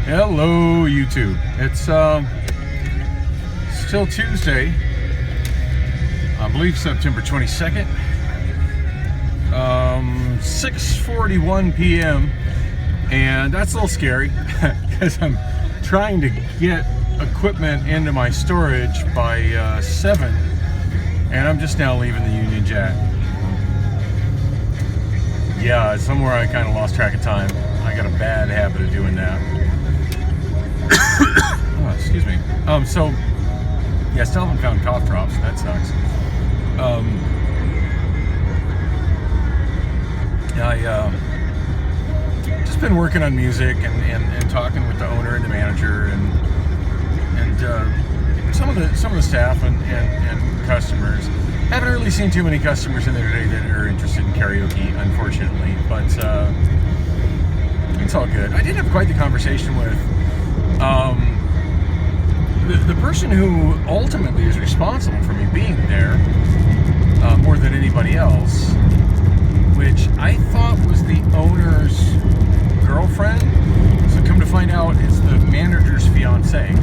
Hello, YouTube. It's still Tuesday, I believe September 22nd, 6:41 p.m. and that's a little scary because I'm trying to get equipment into my storage by 7, and I'm just now leaving the Union Jack. Yeah, it's somewhere I kind of lost track of time. I got a bad habit of doing that. Oh, excuse me. So, yeah, still haven't found cough drops. That sucks. I just been working on music and talking with the owner and the manager and some of the staff and customers. Haven't really seen too many customers in there today that are interested in karaoke, unfortunately, but it's all good. I did have quite the conversation with the person who ultimately is responsible for me being there more than anybody else, which I thought was the owner's girlfriend. So come to find out, it's the manager's fiance.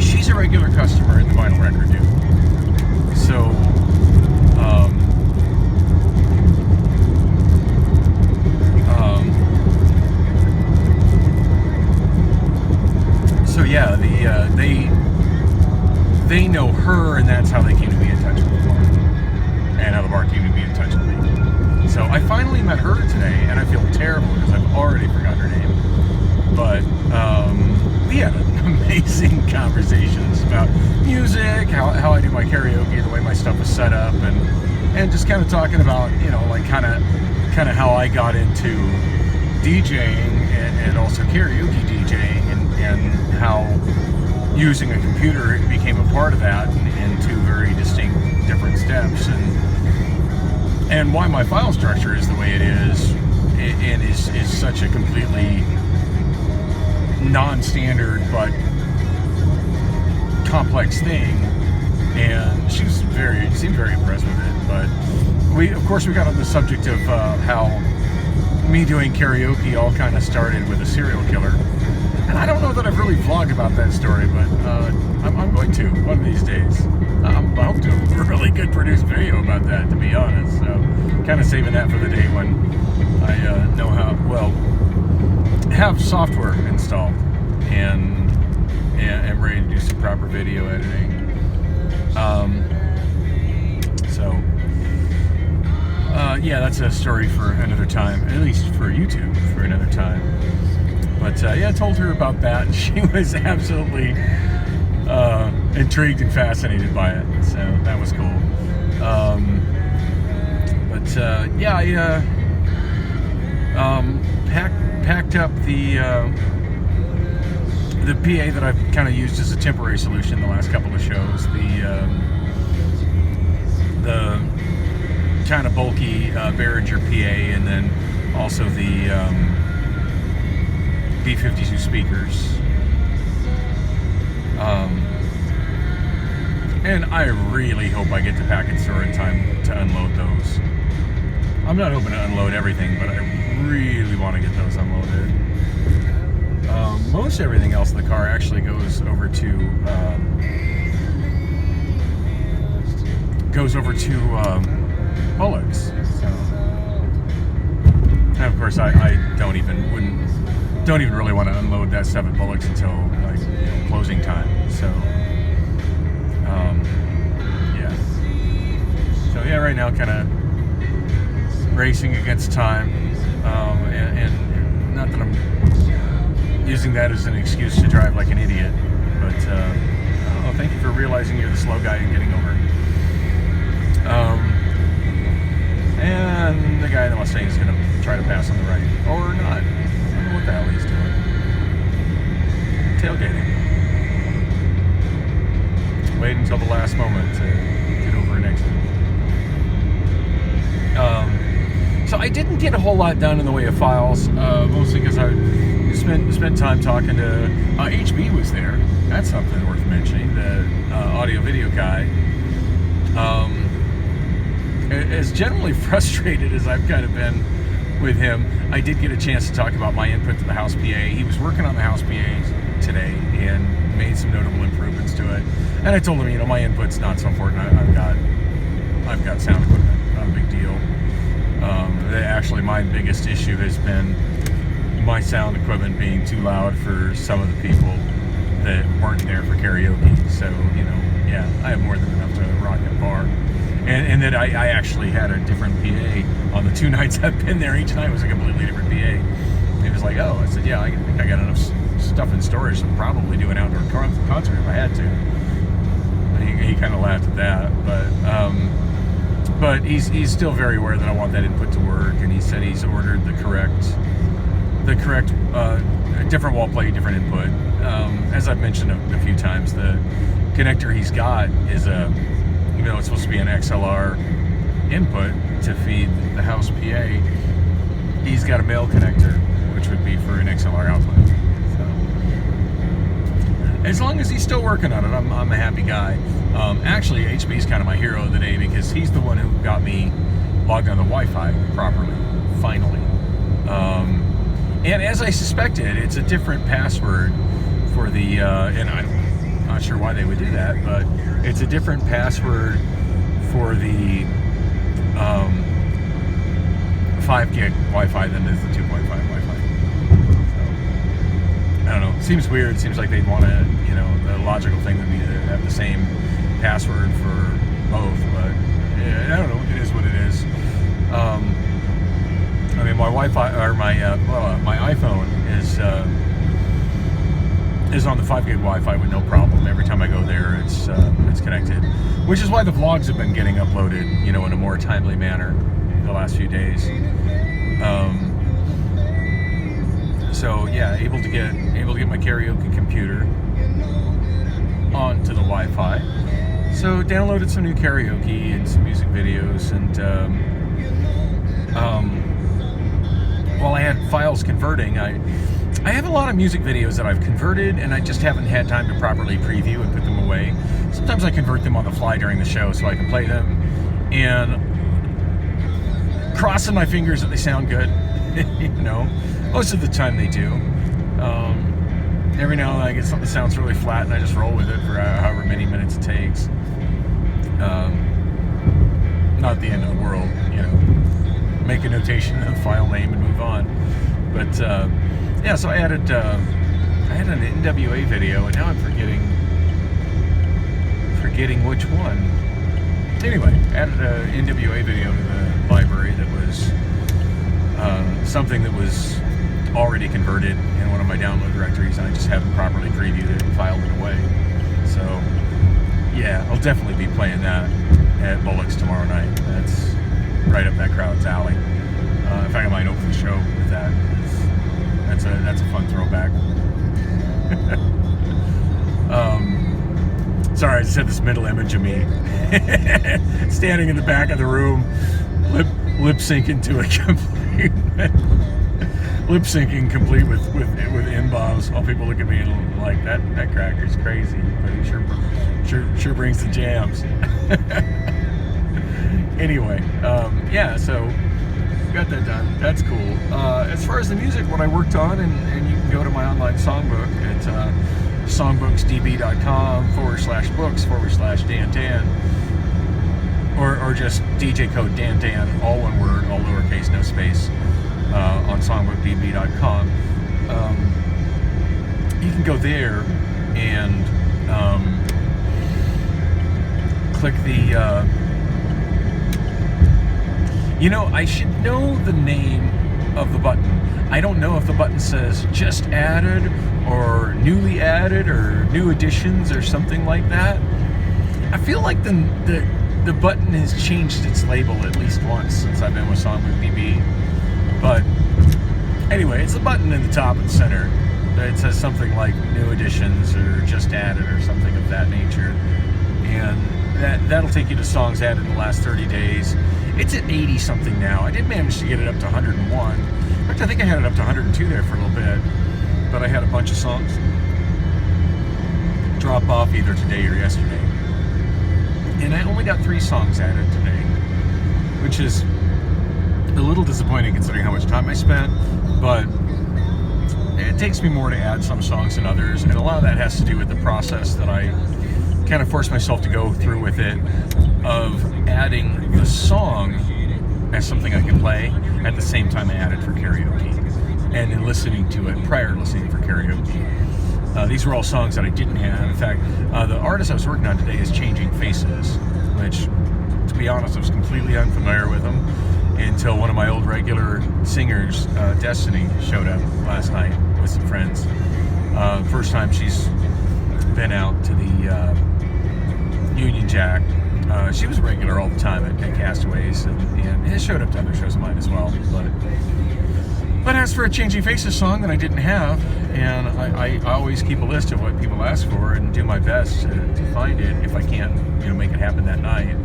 She's a regular customer at the Vinyl Record Dude. So, yeah, they know her, and that's how they came to be in touch with the bar, and how the bar came to be in touch with me. So I finally met her today, and I feel terrible because I've already forgotten her name. But we had amazing conversations about music, how I do my karaoke, the way my stuff was set up, and just kind of talking about, you know, like kind of how I got into DJing and also karaoke DJing, and how using a computer became a part of that in two very distinct different steps, and why my file structure is the way it is, and is such a completely non-standard but complex thing. And she seemed very impressed with it. But we got on the subject of how me doing karaoke all kind of started with a serial killer. And I don't know that I've really vlogged about that story, but I'm going to one of these days. I hope to do a really good produced video about that, to be honest. So kind of saving that for the day when I know how, well, have software installed and am ready to do some proper video editing. Yeah, that's a story for another time, at least for YouTube, for another time. But yeah, I told her about that, and she was absolutely intrigued and fascinated by it. So that was cool. Yeah, I packed up the PA that I've kind of used as a temporary solution the last couple of shows. The kind of bulky Behringer PA, and then also the B52 speakers. And I really hope I get to Packet Store in time to unload those. I'm not hoping to unload everything, but I really want to get those unloaded. Most everything else in the car actually goes over to Bullocks. So, and of course, I don't even really want to unload that stuff at Bullocks until like closing time. So, yeah. So yeah, right now, kind of racing against time, and not that I'm using that as an excuse to drive like an idiot, but thank you for realizing you're the slow guy and getting over. And the guy in the Mustang is going to try to pass on the right, or not. I don't know what the hell he's doing. Tailgating. Wait until the last moment to get over an exit. So I didn't get a whole lot done in the way of files, mostly because I spent time talking to HB was there. That's something worth mentioning. The audio video guy. As generally frustrated as I've kind of been with him. I did get a chance to talk about my input to the house PA. He was working on the house PA today and made some notable improvements to it. And I told him, you know, my input's not so important. I've got sound equipment, not a big deal. Actually, my biggest issue has been my sound equipment being too loud for some of the people that weren't there for karaoke. So, you know, yeah, I have more than enough to rock that bar. And that I actually had a different PA on the 2 nights I've been there. Each night was a completely different PA. He was like, oh, I said, yeah, I think I got enough stuff in storage to probably do an outdoor concert if I had to. He kind of laughed at that, but he's still very aware that I want that input to work, and he said he's ordered the correct different wall plate, different input. As I've mentioned a few times, the connector he's got is even though it's supposed to be an XLR input to feed the house PA, he's got a male connector, which would be for an XLR output. So, as long as he's still working on it, I'm a happy guy. Actually, HB's kind of my hero of the day because he's the one who got me logged on the Wi-Fi properly, finally. And as I suspected, it's a different password for the, and I'm not sure why they would do that, but it's a different password for the 5 gig Wi-Fi than is the 2.5 Wi-Fi. So, I don't know. Seems weird. Seems like they'd want to, you know, the logical thing would be to have the same password for both, but yeah, I don't know. It is what it is. I mean, my Wi-Fi or my iPhone is on the 5 gig Wi-Fi with no problem. Every time I go there, it's connected, which is why the vlogs have been getting uploaded, you know, in a more timely manner the last few days. So yeah, able to get my karaoke computer onto the Wi-Fi. So downloaded some new karaoke and some music videos, and while I had files converting, I have a lot of music videos that I've converted, and I just haven't had time to properly preview and put them away. Sometimes I convert them on the fly during the show so I can play them, and crossing my fingers that they sound good. You know, most of the time they do. Every now and then I get something that sounds really flat, and I just roll with it for however many minutes it takes. Not the end of the world, you know. Make a notation of the file name and move on. But yeah, so I added an NWA video, and now I'm forgetting which one. Anyway, added an NWA video to the library that was something that was already converted in one of my download directories, and I just haven't properly previewed it and filed it away. So yeah, I'll definitely be playing that at Bullock's tomorrow night. That's right up that crowd's alley. In fact, I might open the show with that. That's a fun throwback. Sorry, I just had this mental image of me standing in the back of the room, lip syncing to a complete lip-syncing with N-bombs, while people look at me and like, that cracker's crazy, but he sure brings the jams. Anyway, yeah, so got that done. That's cool. As far as the music, what I worked on, and you can go to my online songbook at songbooksdb.com/books/Dan, or just DJ code Dan, all one word, all lowercase, no space, on songbookdb.com. You can go there and click the you know, I should know the name of the button. I don't know if the button says just added or newly added or new additions or something like that. I feel like the button has changed its label at least once since I've been with SongbookDB. But anyway, it's a button in the top and center. It says something like new additions or just added or something of that nature. And that'll take you to songs added in the last 30 days. It's at 80 something now. I did manage to get it up to 101. In fact, I think I had it up to 102 there for a little bit. But I had a bunch of songs drop off either today or yesterday. And I only got 3 songs added today, which is a little disappointing considering how much time I spent, but it takes me more to add some songs than others, and a lot of that has to do with the process that I kind of force myself to go through with it, of adding the song as something I can play at the same time I add it for karaoke, and then listening to it prior to listening for karaoke. These were all songs that I didn't have. In fact, the artist I was working on today is Changing Faces, which, to be honest, I was completely unfamiliar with them until one of my old regular singers, Destiny, showed up last night with some friends. First time she's been out to the Union Jack. She was regular all the time at Castaways, and has showed up to other shows of mine as well. But as for a Changing Faces song that I didn't have, and I always keep a list of what people ask for and do my best to find it if I can't, make it happen that night.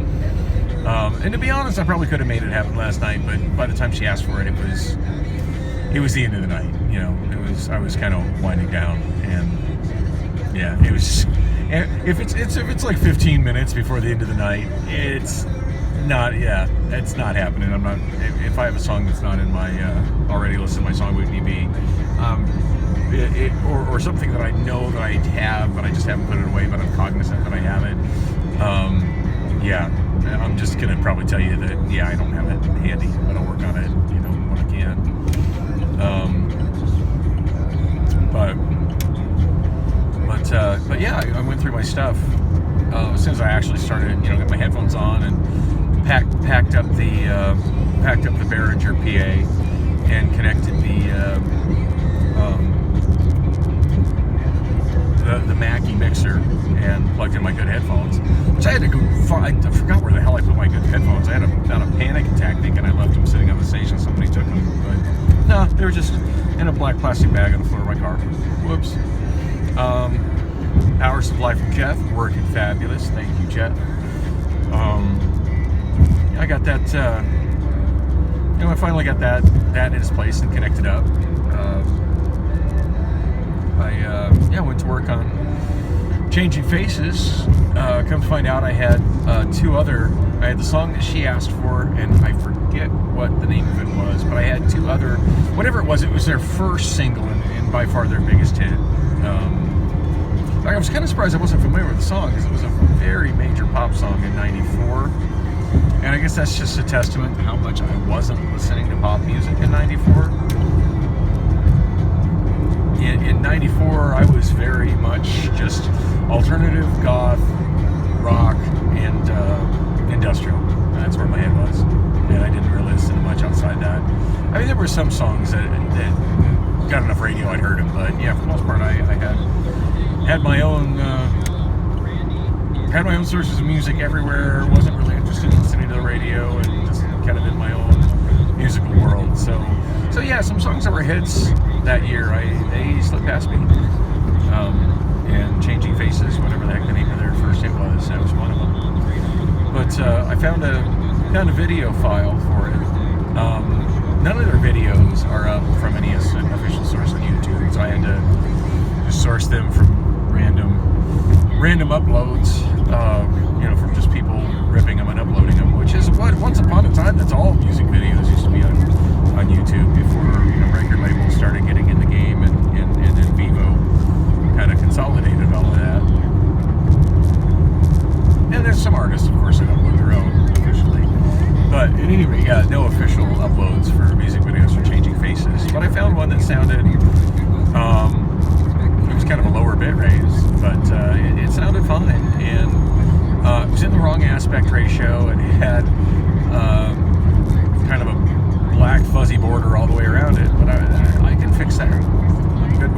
And to be honest, I probably could have made it happen last night, but by the time she asked for it, it was the end of the night. I was kind of winding down, and yeah, it was. If it's like 15 minutes before the end of the night, it's not happening. I'm not. If I have a song that's not in my already listed in my song Whitney B, or something that I know that I have, but I just haven't put it away, but I'm cognizant that I have it. I'm just gonna probably tell you that I don't have it handy, but I'll work on it, when I can. But yeah, I went through my stuff as soon as I actually started, got my headphones on and packed up the Behringer PA and connected the Mackie mixer and plugged in my good headphones, which I had to go find. I forgot where the hell I put my good headphones. I had a panic attack thinking I left them sitting on the station. Somebody took them, but no, they were just in a black plastic bag on the floor of my car. Whoops. Power supply from Jeff, working fabulous. Thank you, Jeff. I got that. I finally got that in its place and connected up. I went to work on Changing Faces. Come to find out, I had I had the song that she asked for, and I forget what the name of it was, but I had two other, whatever it was their first single and by far their biggest hit. I was kind of surprised I wasn't familiar with the song, because it was a very major pop song in '94, and I guess that's just a testament to how much I wasn't listening to pop music in '94. In '94, I was very much just alternative, goth, rock, and industrial. That's where my head was, and I didn't really listen to much outside that. I mean, there were some songs that got enough radio I'd heard them, but yeah, for the most part, I had my own sources of music everywhere. Wasn't really interested in listening to the radio, and just kind of in my own musical world. So yeah, some songs that were hits that year, they slipped past me. And Changing Faces, whatever the heck the name of their first hit was, that was one of them. But I found a video file for it. None of their videos are up from any official source on YouTube, so I had to just source them from random uploads, from just people ripping them and uploading them, which is what once upon a time that's all music videos used to be on YouTube before record labels started getting in the game, and then Vivo kind of consolidated all of that. And there's some artists, of course, that upload their own officially, but at any rate, yeah, no official uploads for music videos for Changing Faces. But I found one that sounded it was kind of a lower bit rate, but it sounded fine, and it was in the wrong aspect ratio. It had kind of a black fuzzy border all the way around it, but I can fix that. I'm good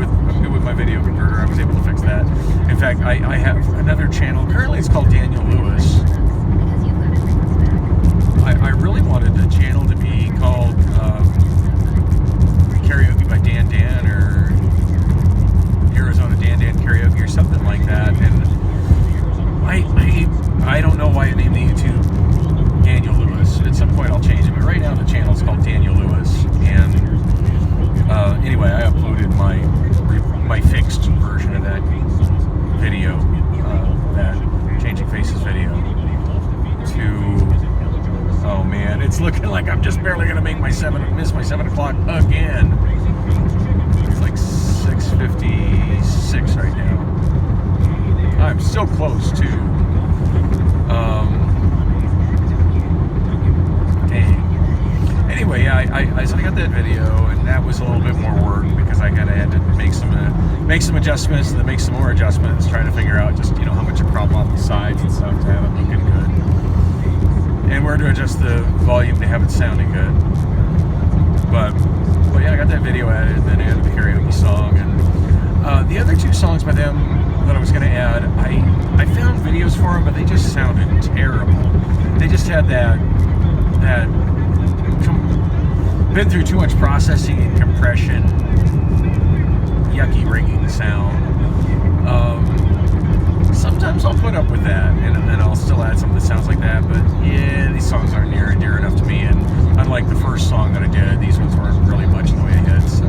with my video converter. I was able to fix that. In fact, I have another channel. Currently, it's called Daniel Lewis. I really wanted the channel to be called Karaoke by Dan Dan, or Arizona Dan Dan Karaoke, or something like that. And I don't know why I named the YouTube Daniel Lewis. At some point I'll change it, but right now the channel is called Daniel Lewis. And anyway, I uploaded my fixed version of that video, that Changing Faces video, to Oh man, it's looking like I'm just barely gonna make miss my 7 o'clock again. It's like 6:56 right now. I'm still close to. Dang. Anyway, yeah, so I got that video, and that was a little bit more work because I kind of had to make some adjustments, and then make some more adjustments, trying to figure out just how much to crop off the sides and stuff to have it looking good, and where to adjust the volume to have it sounding good. But yeah, I got that video added, and then added the karaoke song, and the other 2 songs by them that I was going to add, I found videos for them, but they just sounded terrible. They just had that been through too much processing and compression, yucky ringing sound. Sometimes I'll put up with that, and then I'll still add something that sounds like that, but yeah, these songs aren't near and dear enough to me, and unlike the first song that I did, these ones weren't really much in the way ahead, so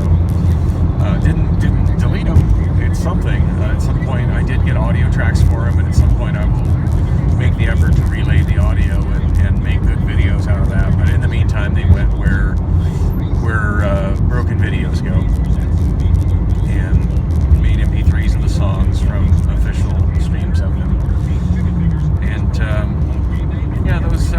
didn't delete them. It's something. At some point I did get audio tracks for them, and at some point I will make the effort to relay the audio and make good videos out of that, but in the meantime they went where broken videos go, and made MP3s of the songs from official streams of them, and yeah, those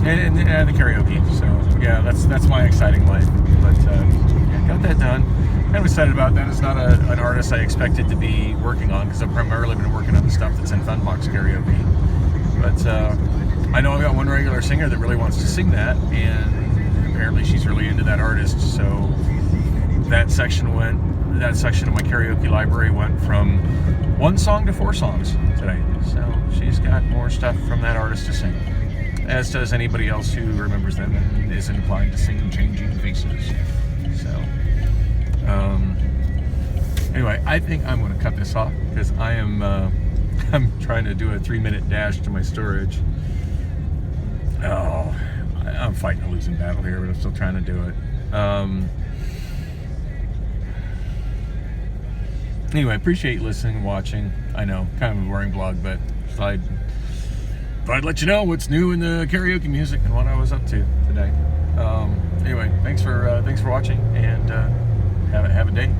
and the karaoke. So yeah, that's my exciting life. But yeah, got that done. Kind of excited about that. It's not an artist I expected to be working on, because I've primarily been working on the stuff that's in Funbox Karaoke. But I know I've got one regular singer that really wants to sing that, and apparently she's really into that artist. So that section of my karaoke library went from 1 song to 4 songs today. So she's got more stuff from that artist to sing, as does anybody else who remembers them and is inclined to sing Changing Faces. So anyway, I think I'm going to cut this off, because I am I'm trying to do a 3-minute dash to my storage. Oh, I'm fighting a losing battle here, but I'm still trying to do it. Anyway, appreciate you listening and watching. I know, kind of a boring vlog, but I'd let you know what's new in the karaoke music and what I was up to today. Anyway, thanks for watching, and have a day.